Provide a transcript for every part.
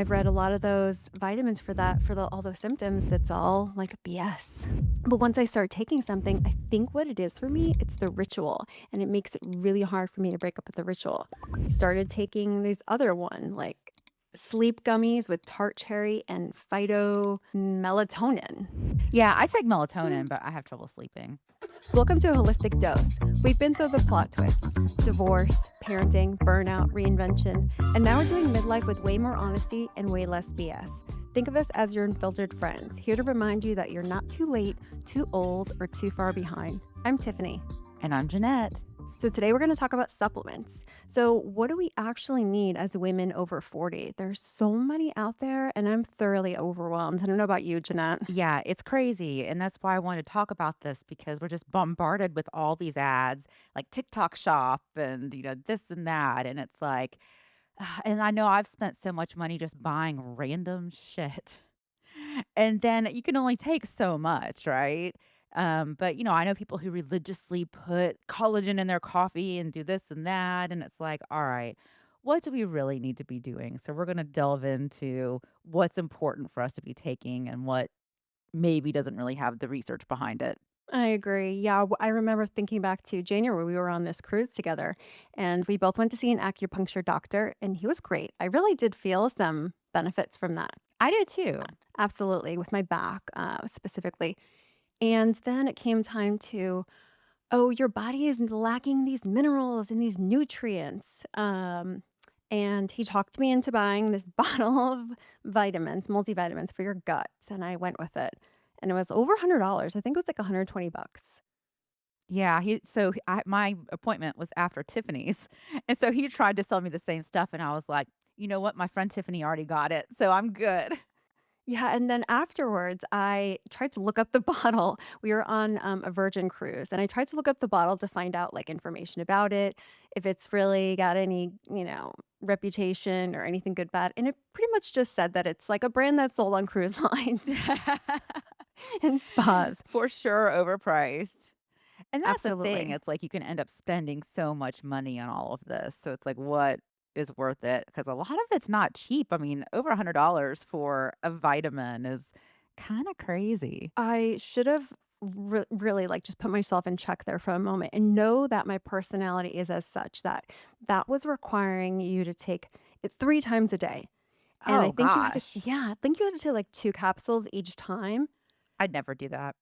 I've read a lot of those vitamins for that, for all those symptoms. That's all like BS. But once I start taking something, I think what it is for me, it's the ritual. And it makes it really hard for me to break up with the ritual. Started taking these other one, like sleep gummies with tart cherry and phytomelatonin. Yeah, I take melatonin, but I have trouble sleeping. Welcome to a holistic dose. We've been through the plot twists, divorce, parenting, burnout, reinvention, and now we're doing midlife with way more honesty and way less BS. Think of us as your unfiltered friends, here to remind you that you're not too late, too old, or too far behind. I'm Tiffany. And I'm Jeanette. So today we're going to talk about supplements. So what do we actually need as women over 40? There's so many out there and I'm thoroughly overwhelmed. I don't know about you, Jeanette. Yeah, it's crazy. And that's why I wanted to talk about this because we're just bombarded with all these ads like TikTok shop and, this and that. And it's like, and I know I've spent so much money just buying random shit. And then you can only take so much, right? But I know people who religiously put collagen in their coffee and do this and that. And it's like, all right, what do we really need to be doing? So we're going to delve into what's important for us to be taking and what maybe doesn't really have the research behind it. I agree. Yeah, I remember thinking back to January, we were on this cruise together and we both went to see an acupuncture doctor and he was great. I really did feel some benefits from that. I did too. Absolutely, with my back specifically. And then it came time to, oh, your body is lacking these minerals and these nutrients. And he talked me into buying this bottle of vitamins, multivitamins for your guts. And I went with it. And it was over $100. I think it was like 120 bucks. Yeah, my appointment was after Tiffany's, and so he tried to sell me the same stuff, and I was like, you know what, my friend Tiffany already got it, so I'm good. Yeah, and then afterwards, I tried to look up the bottle. We were on a Virgin cruise, and I tried to look up the bottle to find out like information about it, if it's really got any, reputation or anything good, bad. And it pretty much just said that it's like a brand that's sold on cruise lines and spas. For sure overpriced. And that's the thing, Absolutely. it's like you can end up spending so much money on all of this, so it's like, what is worth it? Because a lot of it's not cheap. I mean, over $100 for a vitamin is kinda crazy. I should have really like just put myself in check there for a moment and know that my personality is as such that that was requiring you to take it 3 times a day. And I Oh think you had to, gosh. yeah, I think you had to take like 2 capsules each time. I'd never do that.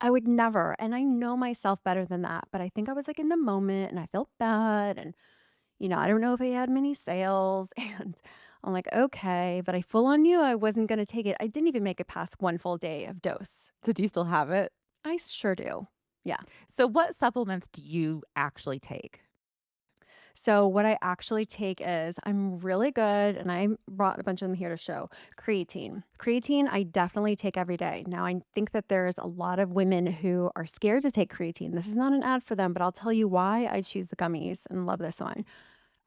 I would never. And I know myself better than that. But I think I was like in the moment and I felt bad. And, I don't know if they had many sales. And I'm like, okay. But I full on knew I wasn't going to take it. I didn't even make it past one full day of dose. So do you still have it? I sure do. Yeah. So what supplements do you actually take? So what I actually take is I'm really good, and I brought a bunch of them here to show creatine. Creatine, I definitely take every day. Now, I think that there's a lot of women who are scared to take creatine. This is not an ad for them, but I'll tell you why I choose the gummies and love this one.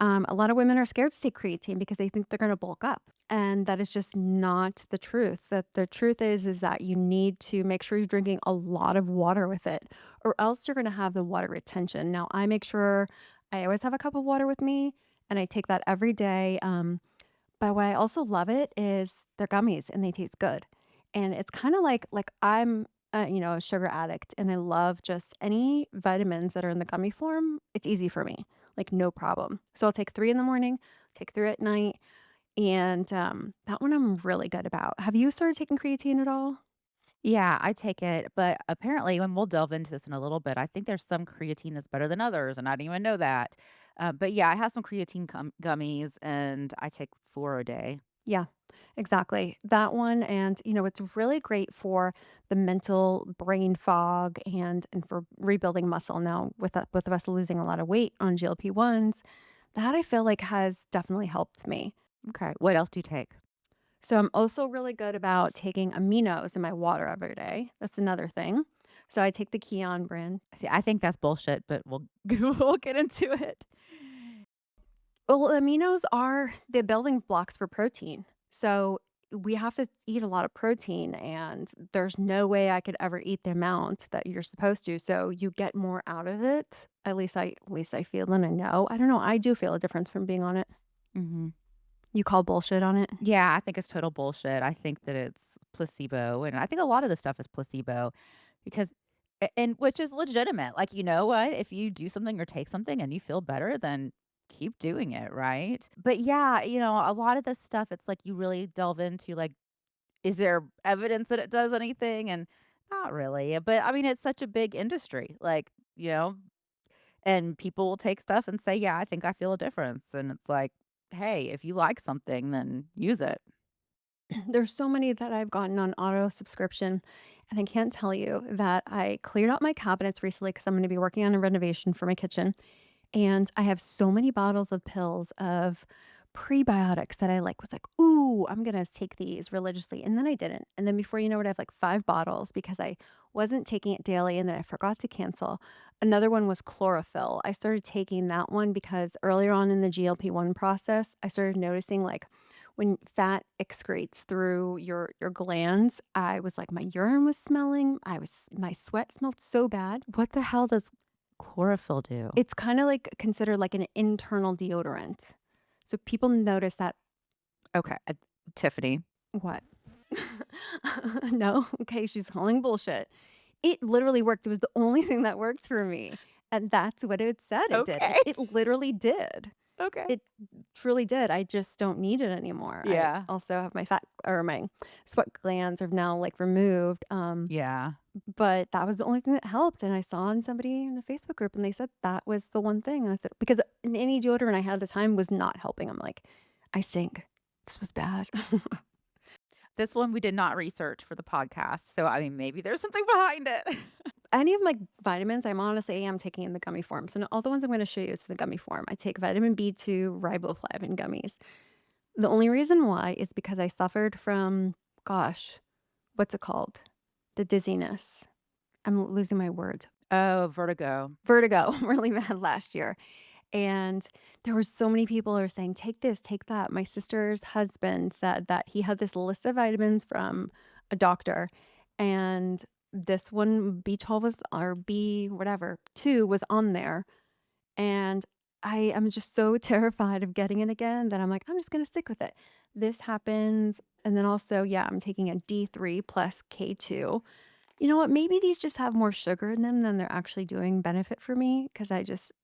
A lot of women are scared to take creatine because they think they're going to bulk up. And that is just not the truth. That the truth is that you need to make sure you're drinking a lot of water with it, or else you're going to have the water retention. Now, I make sure I always have a cup of water with me, and I take that every day. But why I also love it is they're gummies and they taste good, and it's kind of like I'm a sugar addict, and I love just any vitamins that are in the gummy form. It's easy for me, like no problem. So I'll take 3 in the morning, take 3 at night, and that one I'm really good about. Have you started taking creatine at all? Yeah, I take it, but apparently, and we'll delve into this in a little bit, I think there's some creatine that's better than others, and I didn't even know that. But yeah, I have some creatine gummies, and I take 4 a day. Yeah, exactly. That one, and it's really great for the mental brain fog and for rebuilding muscle. Now, with both of us losing a lot of weight on GLP-1s, that I feel like has definitely helped me. Okay, what else do you take? So I'm also really good about taking aminos in my water every day. That's another thing. So I take the Keon brand. See, I think that's bullshit, but we'll we'll get into it. Well, aminos are the building blocks for protein. So we have to eat a lot of protein, and there's no way I could ever eat the amount that you're supposed to. So you get more out of it. At least I feel and I know. I don't know. I do feel a difference from being on it. Mhm. You call bullshit on it? Yeah, I think it's total bullshit. I think that it's placebo, and I think a lot of this stuff is placebo because and which is legitimate. Like, you know what? If you do something or take something and you feel better, then keep doing it, right? But yeah, a lot of this stuff, it's like you really delve into like, is there evidence that it does anything? And not really. But I mean, it's such a big industry. Like, and people will take stuff and say, yeah, I think I feel a difference. And it's like, hey, if you like something, then use it. There's so many that I've gotten on auto subscription, and I can't tell you that I cleared out my cabinets recently because I'm gonna be working on a renovation for my kitchen, and I have so many bottles of pills of prebiotics that I, like, was like, "Ooh, I'm gonna take these religiously," and then I didn't, and then before you know it, I have, like, 5 bottles because I wasn't taking it daily, and then I forgot to cancel. Another one was chlorophyll. I started taking that one because earlier on in the GLP-1 process, I started noticing, like, when fat excretes through your glands, I was like, my urine was smelling, my sweat smelled so bad. What the hell does chlorophyll do? It's kinda, like, considered like an internal deodorant. So people notice that. Okay, Tiffany. What? No? Okay, she's calling bullshit. It literally worked. It was the only thing that worked for me, and that's what it said it did. Okay. It literally did. Okay. It truly did. I just don't need it anymore. I Yeah. also have my fat or my sweat glands are now, like, removed, Yeah. but that was the only thing that helped, and I saw on somebody in a Facebook group, and they said that was the one thing, and I said because any deodorant I had at the time was not helping. I'm like, "I stink. This was bad." This one we did not research for the podcast, so, I mean, maybe there's something behind it. Any of my vitamins, I'm honestly am taking in the gummy form. So, all the ones I'm gonna show you is the gummy form. I take vitamin B2 riboflavin gummies. The only reason why is because I suffered from, gosh, what's it called? The dizziness. I'm losing my words. Oh, vertigo. Vertigo, really bad last year. And there were so many people who were saying, take this, take that. My sister's husband said that he had this list of vitamins from a doctor, and this one, B12 was, or B whatever, 2 was on there. And I am just so terrified of getting it again that I'm like, I'm just going to stick with it. This happens. And then also, yeah, I'm taking a D3 plus K2. You know what? Maybe these just have more sugar in them than they're actually doing benefit for me because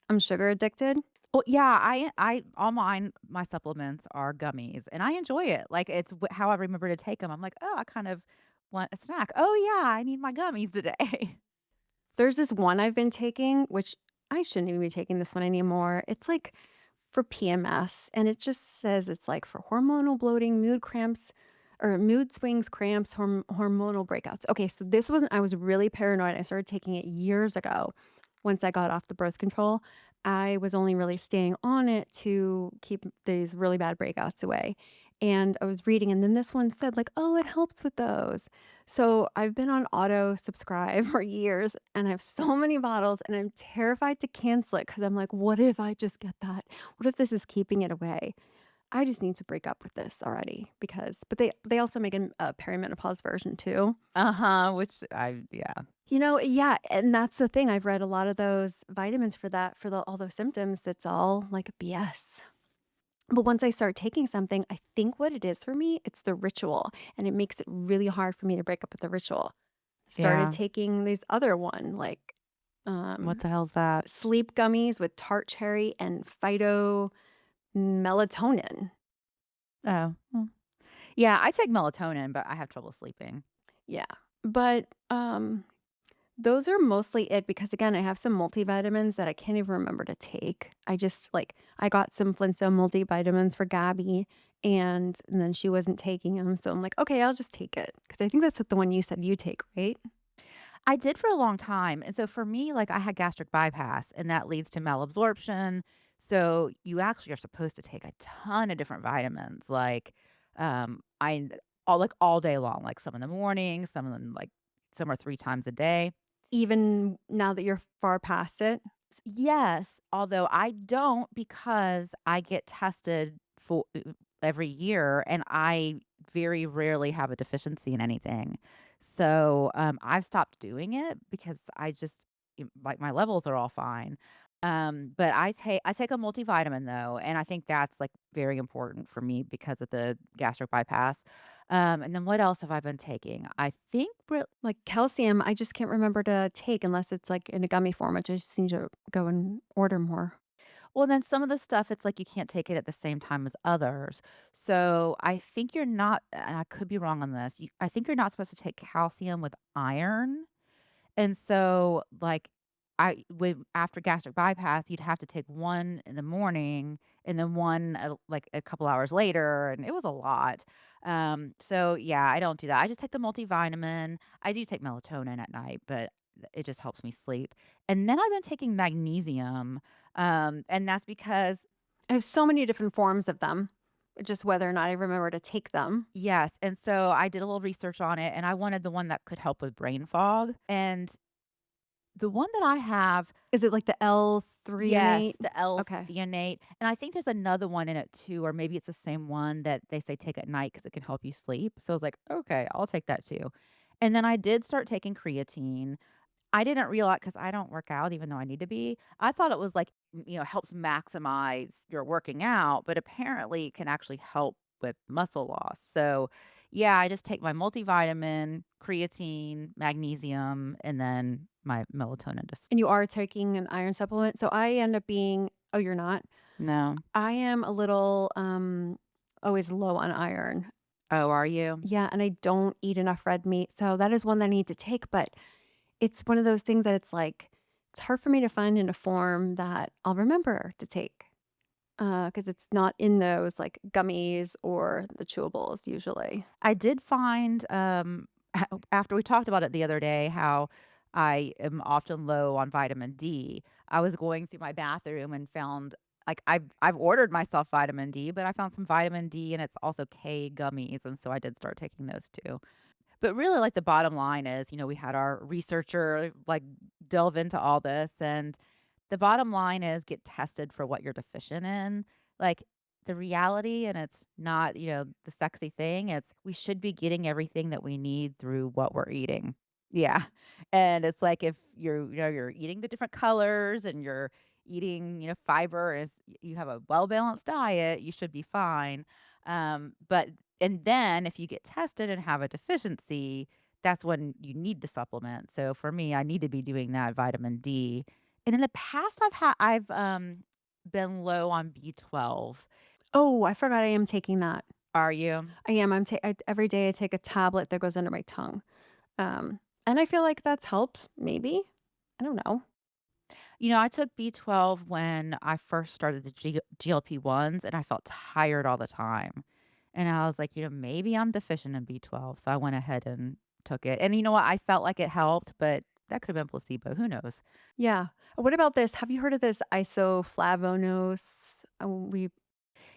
I'm sugar addicted. Well, yeah, I all my supplements are gummies, and I enjoy it. Like, it's how I remember to take them. 'em. I'm like, "Oh, I kind of want a snack. Oh, yeah, I need my gummies today." There's this one I've been taking, which I shouldn't even be taking this one anymore. It's like for PMS, and it just says it's like for hormonal bloating, mood cramps, or mood swings, cramps, hormonal breakouts. Okay, so this one I was really paranoid. I started taking it years ago. Once I got off the birth control, I was only really staying on it to keep these really bad breakouts away. And I was reading, and then this one said, like, oh, it helps with those. So I've been on auto subscribe for years, and I have so many bottles, and I'm terrified to cancel it because I'm like, what if I just get that? What if this is keeping it away? I just need to break up with this already because, but they also make a perimenopause version too. Uh-huh, which I yeah. Yeah, and that's the thing. I've read a lot of those vitamins for that, for all those symptoms. It's all like BS. But once I start taking something, I think what it is for me, it's the ritual, and it makes it really hard for me to break up with the ritual. Started Yeah. taking these other one, like, What um, the hell's that? sleep gummies with tart cherry and phytomelatonin. Oh, yeah, I take melatonin, but I have trouble sleeping. Yeah, but, those are mostly it because, again, I have some multivitamins that I can't even remember to take. I got some Flintstone multivitamins for Gabby, and then she wasn't taking them, so I'm like, "Okay, I'll just take it because I think that's what the one you said you take, right? I did for a long time, and so for me, like, I had gastric bypass, and that leads to malabsorption, so you actually are supposed to take a ton of different vitamins, like, I all day long, like, some in the morning, some of them, like some are 3 times a day. Even now that you're far past it?" Yes, although I don't because I get tested for every year, and I very rarely have a deficiency in anything. So, I've stopped doing it because I just like, my levels are all fine. But I take a multivitamin though, and I think that's, like, very important for me because of the gastric bypass. And then what else have I been taking? I think re Like calcium, I just can't remember to take unless it's like in a gummy form. I just need to go and order more. well, then some of the stuff, it's like you can't take it at the same time as others. So, I think you're not and I could be wrong on this, I think you're not supposed to take calcium with iron. And so, like, I would after gastric bypass, you'd have to take one in the morning and then one, like, a couple hours later, and it was a lot. So, yeah, I don't do that. I just take the multivitamin. I do take melatonin at night, but it just helps me sleep. And then I've been taking magnesium, and that's because I have so many different forms of them, just whether or not I remember to take them. yes, and so I did a little research on it, and I wanted the one that could help with brain fog, and the one that I have. Is it like the Yes, L-threonate? the Okay. L-theanate, and I think there's another one in it too, or maybe it's the same one that they say take at night because it can help you sleep. So I was like, "Okay, I'll take that too." And then I did start taking creatine. I didn't realize because I don't work out even though I need to be. I thought it was like, helps maximize your working out, but apparently it can actually help with muscle loss. So, yeah, I just take my multivitamin, creatine, magnesium, and then my melatonin just And you are taking an iron supplement? So I end up being oh, you're not? no. I am a little, always low on iron. Oh, are you? Yeah, and I don't eat enough red meat, so that is one that I need to take, but it's one of those things that it's like, it's hard for me to find in a form that I'll remember to take, because it's not in those, like, gummies or the chewables usually. I did find, after we talked about it the other day, how I am often low on vitamin D. I was going through my bathroom and found like I've ordered myself vitamin D, but I found some vitamin D and it's also K gummies, and so I did start taking those too. But really, like, the bottom line is, we had our researcher, like, delve into all this, and the bottom line is get tested for what you're deficient in. Like, the reality, and it's not, the sexy thing, it's we should be getting everything that we need through what we're eating. Yeah. And it's like if you're eating the different colors and you're eating, fiber is you have a well-balanced diet, you should be fine. But and then if you get tested and have a deficiency, that's when you need to supplement. So for me, I need to be doing that vitamin D. And in the past I've been low on B12. Oh, I forgot I am taking that. Are you? I am, every day I take a tablet that goes under my tongue, and I feel like that's helped, maybe? I don't know. I took B12 when I first started the GLP-1s and I felt tired all the time. And I was like, maybe I'm deficient in B12. So I went ahead and took it. And you know what? I felt like it helped, but that could have been placebo. Who knows? Yeah. What about this? Have you heard of this Isoflavones? We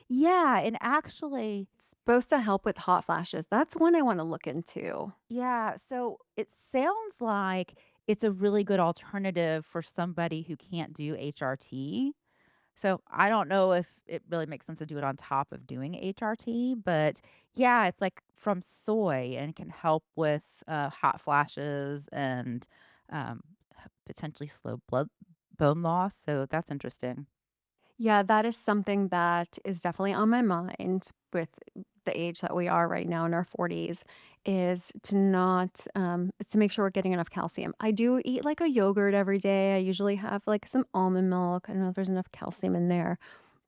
Yeah. And actually, supposed to help with hot flashes. That's one I wanna look into. yeah. So it sounds like it's a really good alternative for somebody who can't do HRT. So, I don't know if it really makes sense to do it on top of doing HRT, but yeah, it's like from soy and can help with, hot flashes and, um, potentially slow blood bone loss, so that's interesting. Yeah, that is something that is definitely on my mind with the age that we are right now in our 40s is to not is to make sure we're getting enough calcium. I do eat like a yogurt every day. I usually have like some almond milk. I don't know if there's enough calcium in there,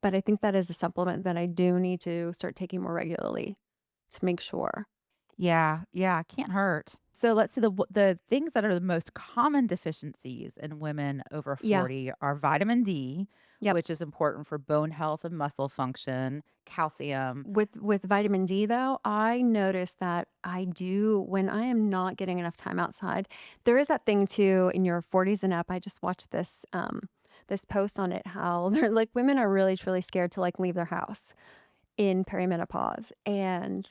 but I think that is a supplement that I do need to start taking more regularly to make sure. Yeah, yeah, can't hurt. So let's see the things that are the most common deficiencies in women over Yeah. 40 are vitamin D, Yep. which is important for bone health and muscle function, calcium. With vitamin D though, I notice that I do when I am not getting enough time outside. There is that thing too in your 40s and up. I just watched this post on it how they're like women are really truly scared to like leave their house in perimenopause. And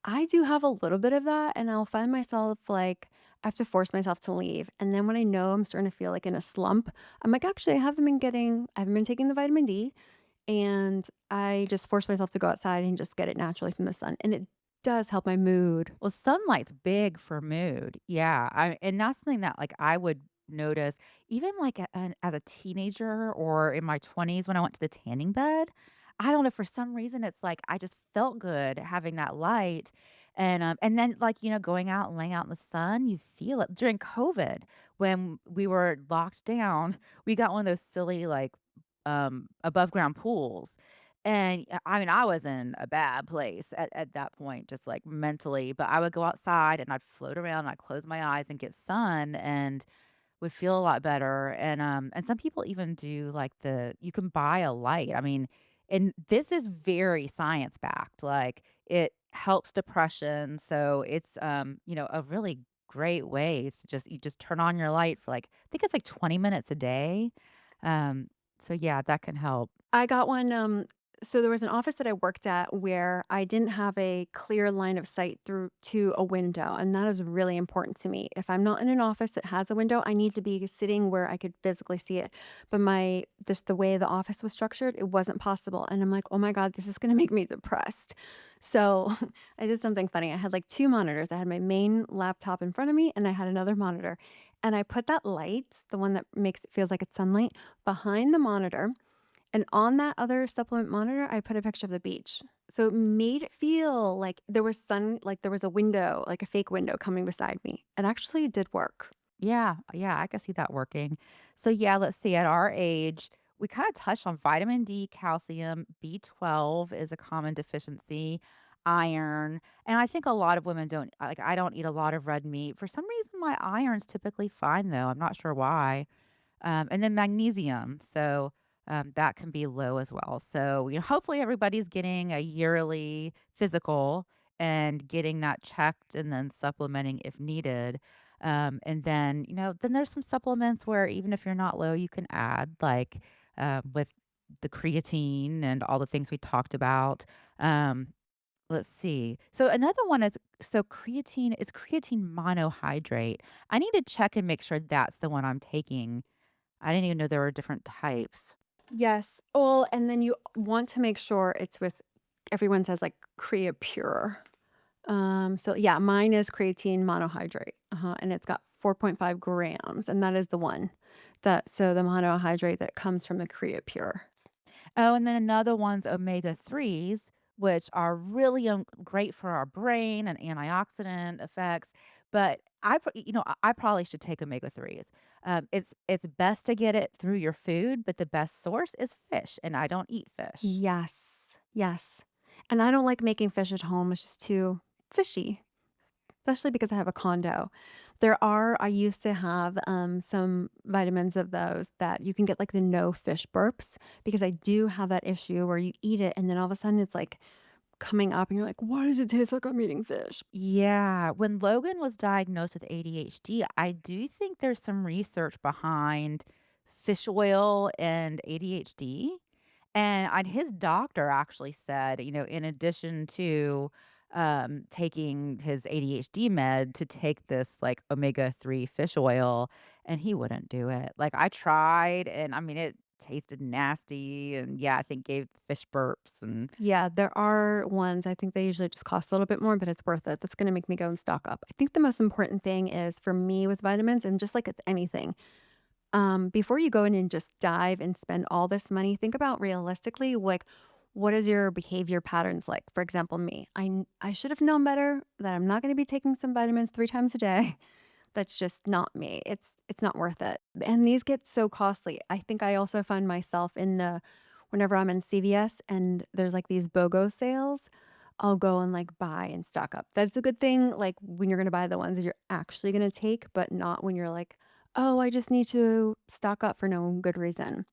I do have a little bit of that and I'll find myself like I have to force myself to leave. And then when I know I'm starting to feel like in a slump, I'm like, actually, I haven't been taking the vitamin D and I just force myself to go outside and just get it naturally from the sun, and it does help my mood. Well, sunlight's big for mood. Yeah, and that's something that, like, I would notice, even like as a teenager or in my 20s when I went to the tanning bed, I don't know, for some reason, it's like I just felt good having that light. And then, like, going out and laying out in the sun, you feel it. During COVID, when we were locked down, we got one of those silly, like, above ground pools. And I mean, I was in a bad place at that point, just like mentally, but I would go outside and I'd float around, and I'd close my eyes and get sun and would feel a lot better. And some people even do like you can buy a light. I mean, and this is very science backed. Like, it helps depression. So it's a really great way to just turn on your light for, like, I think it's like 20 minutes a day. Um, so yeah, that can help. I got one, so there was an office that I worked at where I didn't have a clear line of sight through to a window, and that is really important to me. If I'm not in an office that has a window, I need to be sitting where I could physically see it. But just the way the office was structured, it wasn't possible. And I'm like, oh my God, this is gonna make me depressed. So I did something funny. I had like two monitors. I had my main laptop in front of me, and I had another monitor. And I put that light, the one that makes it feels like it's sunlight, behind the monitor, and on that other supplement monitor, I put a picture of the beach. So it made it feel like there was sun, like there was a window, like a fake window coming beside me. It actually did work. Yeah, yeah, I can see that working. So yeah, let's see. At our age, we kind of touched on vitamin D, calcium, B12 is a common deficiency, iron, and I think a lot of women don't like. I don't eat a lot of red meat. For some reason, my iron's typically fine though. I'm not sure why. And then magnesium. So that can be low as well. So, hopefully everybody's getting a yearly physical and getting that checked and then supplementing if needed. And then, then there's some supplements where even if you're not low, you can add, like, with the creatine and all the things we talked about. Um, let's see. So another one is, creatine monohydrate. I need to check and make sure that's the one I'm taking. I didn't even know there were different types. Yes. Well, and then you want to make sure it's with, everyone says like Creapure. So yeah, mine is creatine monohydrate. And it's got 4.5 grams. And that is the one so the monohydrate that comes from the Creapure. Oh, and then another one's omega 3s, which are really great for our brain and antioxidant effects. But I probably should take omega 3s. It's best to get it through your food, but the best source is fish, and I don't eat fish. Yes. Yes. And I don't like making fish at home. It's just too fishy, especially because I have a condo. I used to have some vitamins of those that you can get like the no fish burps because I do have that issue where you eat it and then all of a sudden it's like coming up and you're like, why does it taste like I'm eating fish? Yeah, when Logan was diagnosed with ADHD, I do think there's some research behind fish oil and ADHD. And his doctor actually said, in addition to taking his ADHD med, to take this like omega 3 fish oil, and he wouldn't do it. Like, I tried, and I mean, it tasted nasty, and yeah, I think gave fish burps. And Yeah, there are ones, I think they usually just cost a little bit more, but it's worth it. That's going to make me go and stock up. I think the most important thing is for me with vitamins and just like with anything, before you go in and just dive and spend all this money, think about realistically, like, what is your behavior patterns like? For example, me, I should have known better that I'm not going to be taking some vitamins 3 times a day. That's just not me. It's not worth it. And these get so costly. I think I also find myself whenever I'm in CVS and there's like these BOGO sales, I'll go and like buy and stock up. That's a good thing, like when you're gonna buy the ones that you're actually gonna take, but not when you're like, oh, I just need to stock up for no good reason.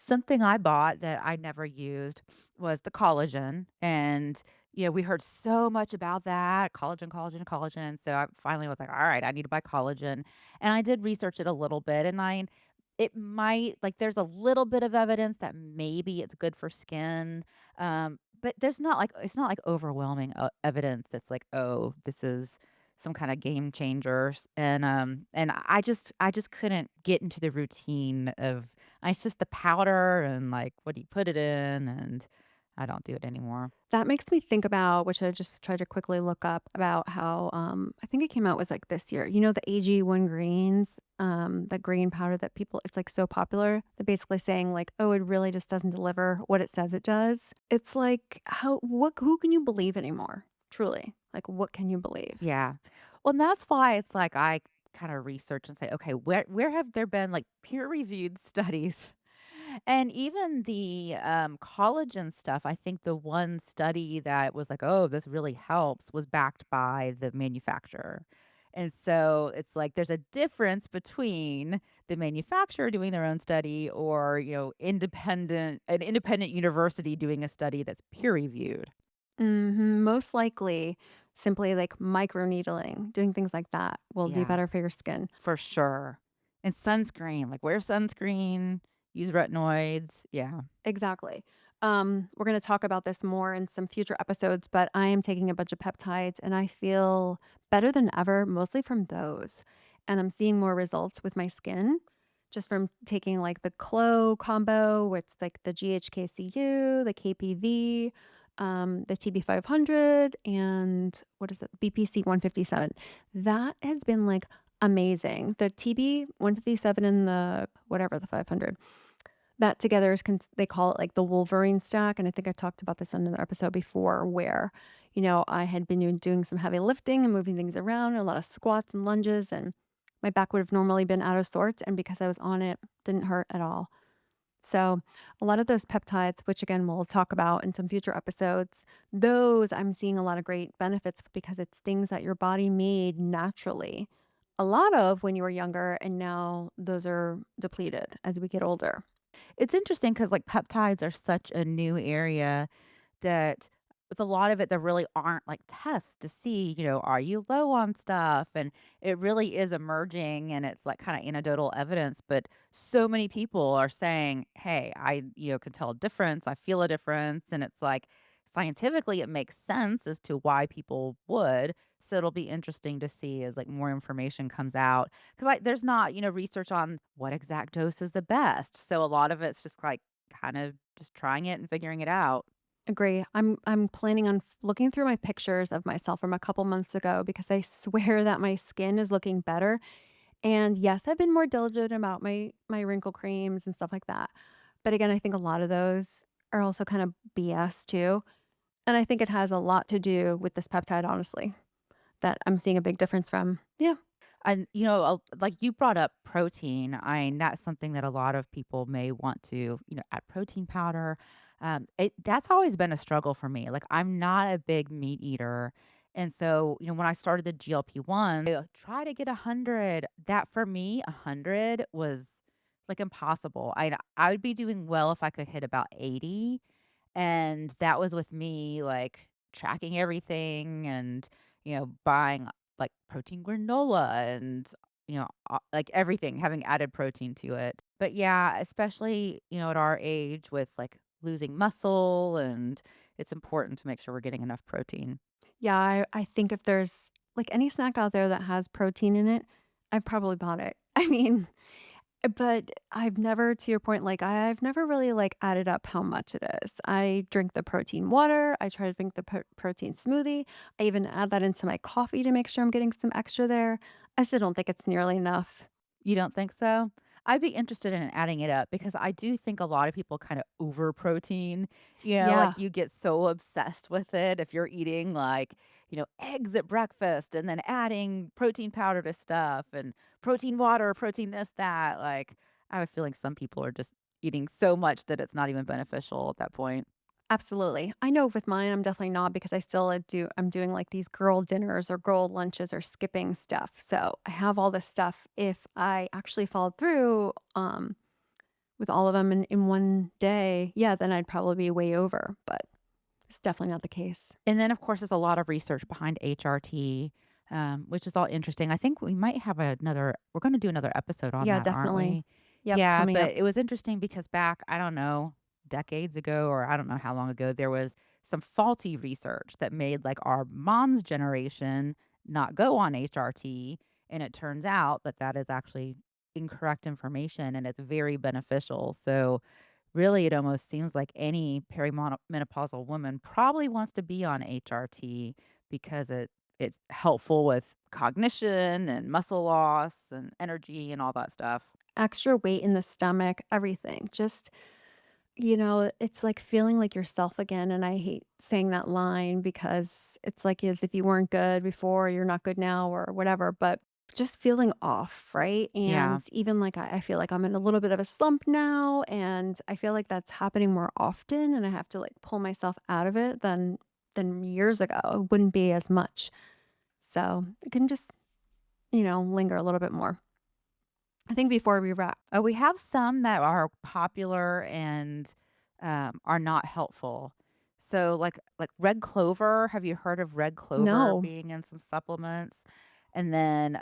something I bought that I never used was the collagen. And, we heard so much about that collagen, collagen, collagen. So I finally was like, all right, I need to buy collagen. And I did research it a little bit. It might, like, there's a little bit of evidence that maybe it's good for skin. But it's not like overwhelming evidence that's like, oh, this is some kind of game changers. And I just couldn't get into the routine of, it's just the powder and, like, what do you put it in, and I don't do it anymore. That makes me think about, which I just tried to quickly look up about how, I think it came out was like this year. You know, the AG1 greens, the green powder that people, it's like so popular. They're basically saying like, oh, it really just doesn't deliver what it says it does. It's like, who can you believe anymore? Truly. Like, what can you believe? Yeah. Well, and that's why it's like I kind of research and say, okay, where have there been like peer reviewed studies? And even the collagen stuff, I think the one study that was like, oh, this really helps was backed by the manufacturer. And so it's like there's a difference between the manufacturer doing their own study or, an independent university doing a study that's peer reviewed. Most likely, simply like microneedling, doing things like that will do Yeah. better for your skin. For sure. And sunscreen, like wear sunscreen, use retinoids. Yeah. Exactly. We're going to talk about this more in some future episodes, but I am taking a bunch of peptides and I feel better than ever, mostly from those. And I'm seeing more results with my skin just from taking like the Clo combo, where it's like the GHKCU, the KPV, the TB500, and what is it? BPC 157. That has been like amazing. The TB 157 and the whatever, the 500 that together is they call it like the Wolverine stack, and I think I talked about this in another episode before where, I had been doing some heavy lifting and moving things around, a lot of squats and lunges, and my back would have normally been out of sorts, and because I was on it, didn't hurt at all. So, a lot of those peptides, which again we'll talk about in some future episodes, those I'm seeing a lot of great benefits because it's things that your body made naturally. A lot of when you were younger, and now those are depleted as we get older. It's interesting because like peptides are such a new area that with a lot of it, there really aren't like tests to see, are you low on stuff? And it really is emerging and it's like kind of anecdotal evidence. But so many people are saying, hey, can tell a difference. I feel a difference. And it's like scientifically, it makes sense as to why people would. So it'll be interesting to see as like more information comes out. Cause like there's not, research on what exact dose is the best. So a lot of it's just like kind of just trying it and figuring it out. Agree. I'm planning on looking through my pictures of myself from a couple months ago because I swear that my skin is looking better. And yes, I've been more diligent about my wrinkle creams and stuff like that. But again, I think a lot of those are also kind of BS too. And I think it has a lot to do with this peptide, honestly, that I'm seeing a big difference from. Yeah. And, like you brought up protein. That's something that a lot of people may want to, add protein powder. That's always been a struggle for me. Like, I'm not a big meat eater. And so, when I started the GLP-1, try to get 100. That for me, 100 was like impossible. I would be doing well if I could hit about 80. And that was with me like tracking everything and, buying like protein granola and, like everything, having added protein to it. But yeah, especially, at our age with like losing muscle and it's important to make sure we're getting enough protein. Yeah. I think if there's like any snack out there that has protein in it, I've probably bought it. I mean, but I've never, to your point, like, I've never really, like, added up how much it is. I drink the protein water, I try to drink the protein smoothie, I even add that into my coffee to make sure I'm getting some extra there. I still don't think it's nearly enough. You don't think so? I'd be interested in adding it up because I do think a lot of people kind of over protein, like Yeah, you get so obsessed with it. If you're eating like, eggs at breakfast and then adding protein powder to stuff and protein water, protein this, that, like I have a feeling some people are just eating so much that it's not even beneficial at that point. absolutely. I know with mine, I'm definitely not because I still I'm doing, like, these girl dinners or girl lunches or skipping stuff, so I have all this stuff. If I actually followed through, with all of them in one day, yeah, then I'd probably be way over, but it's definitely not the case. And then of course there's a lot of research behind HRT, which is all interesting. I think we might have we're going to do another episode on Yeah, that, aren't definitely. we? Yep, Yeah, coming up. but it was interesting because back, I don't know, decades ago, or I don't know how long ago, there was some faulty research that made like our mom's generation not go on HRT. And it turns out that that is actually incorrect information and it's very beneficial. So really it almost seems like any perimenopausal woman probably wants to be on HRT because it's helpful with cognition and muscle loss and energy and all that stuff. Extra weight in the stomach, everything. Just, it's like feeling like yourself again. And I hate saying that line because it's like as if you weren't good before, you're not good now or whatever, but just feeling off, right? Yeah. And even like I feel like I'm in a little bit of a slump now. And I feel like that's happening more often. And I have to like pull myself out of it than years ago. It wouldn't be as much. So it can just, linger a little bit more. I think before we wrap. We have some that are popular and, are not helpful. So, like red clover, have you heard of red clover No. being in some supplements? And then,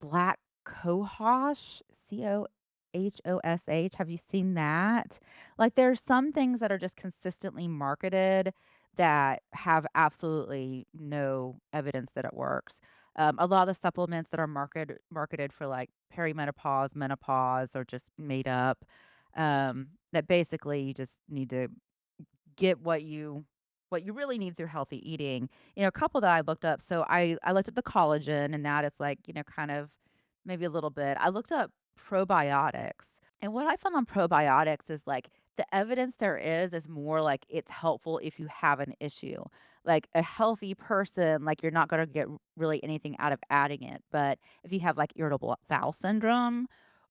black cohosh, Cohosh, have you seen that? Like, there's some things that are just consistently marketed that have absolutely no evidence that it works. A lot of the supplements that are marketed for, like, perimenopause, menopause are just made up, that basically you just need to get what you really need through healthy eating. A couple that I looked up, so I looked up the collagen and that it's like, kind of maybe a little bit. I looked up probiotics. And what I found on probiotics is like the evidence there is more like it's helpful if you have an issue. Like a healthy person, like you're not going to get really anything out of adding it. But if you have like irritable bowel syndrome,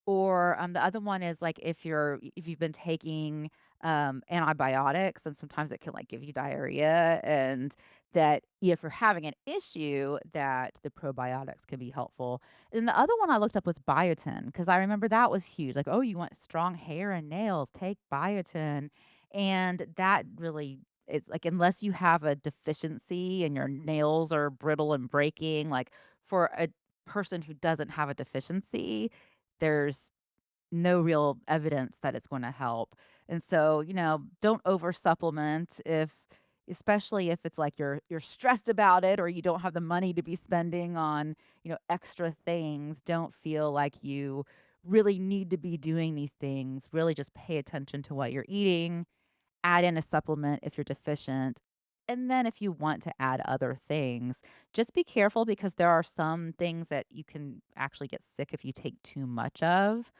or the other one is like if you've been taking antibiotics, and sometimes it can like give you diarrhea, and that if you're having an issue that the probiotics can be helpful. And the other one I looked up was biotin because I remember that was huge. Like, oh, you want strong hair and nails, take biotin. And that really is like, unless you have a deficiency and your nails are brittle and breaking, like for a person who doesn't have a deficiency, there's no real evidence that it's gonna help. And so, don't over supplement especially if it's like you're stressed about it or you don't have the money to be spending on, extra things. Don't feel like you really need to be doing these things. Really just pay attention to what you're eating, add in a supplement if you're deficient. And then if you want to add other things, just be careful because there are some things that you can actually get sick if you take too much of.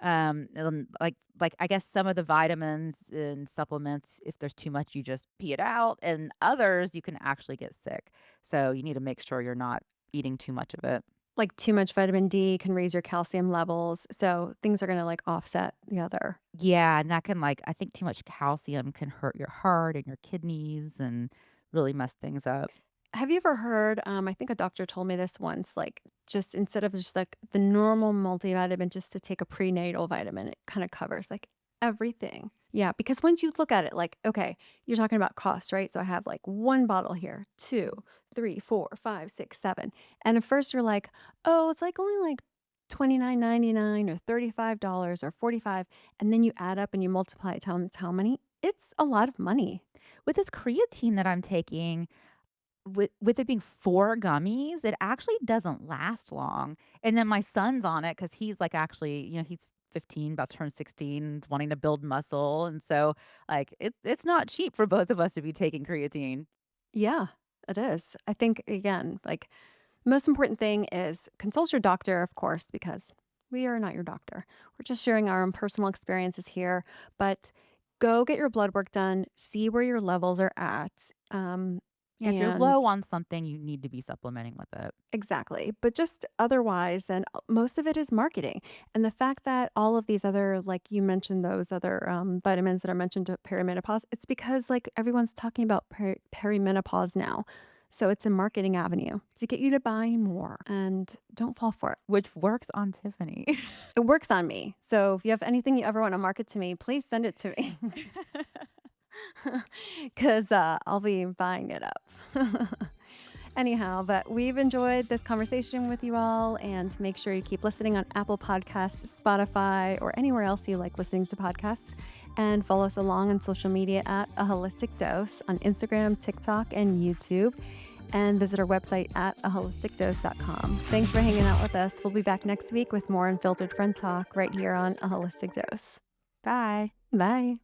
Like I guess some of the vitamins and supplements, if there's too much, you just pee it out, and others you can actually get sick. So you need to make sure you're not eating too much of it. Like too much vitamin D can raise your calcium levels. So things are going to like offset the other. Yeah, and that can I think too much calcium can hurt your heart and your kidneys and really mess things up. Have you ever heard, I think a doctor told me this once, like just instead of just like the normal multivitamin, just to take a prenatal vitamin, it kind of covers like everything. Yeah, because once you look at it, like, okay, you're talking about cost, right? So I have like one bottle here, two, three, four, five, six, seven. And at first you're like, oh, it's like only like 29.99 or $35 or 45. And then you add up and you multiply it times how many? It's a lot of money. With this creatine that I'm taking, with it being 4 gummies, it actually doesn't last long, and then my son's on it because he's, like, actually, he's 15, about to turn 16, wanting to build muscle, and so, like, it's not cheap for both of us to be taking creatine. Yeah, it is. I think again, like most important thing is consult your doctor, of course, because we are not your doctor. We're just sharing our own personal experiences here, but go get your blood work done, see where your levels are at. Yeah, if you're And low on something, you need to be supplementing with it. exactly. But just otherwise, then most of it is marketing. And the fact that all of these other, like you mentioned, those other vitamins that are mentioned to perimenopause, it's because like everyone's talking about perimenopause now. So it's a marketing avenue to get you to buy more and don't fall for it. Which works on Tiffany. It works on me. So if you have anything you ever want to market to me, please send it to me because I'll be buying it up. Anyhow, but we've enjoyed this conversation with you all, and make sure you keep listening on Apple Podcasts, Spotify, or anywhere else you like listening to podcasts. And follow us along on social media at A Holistic Dose on Instagram, TikTok, and YouTube. And visit our website at aholisticdose.com. Thanks for hanging out with us. We'll be back next week with more unfiltered friend talk right here on A Holistic Dose. Bye. Bye.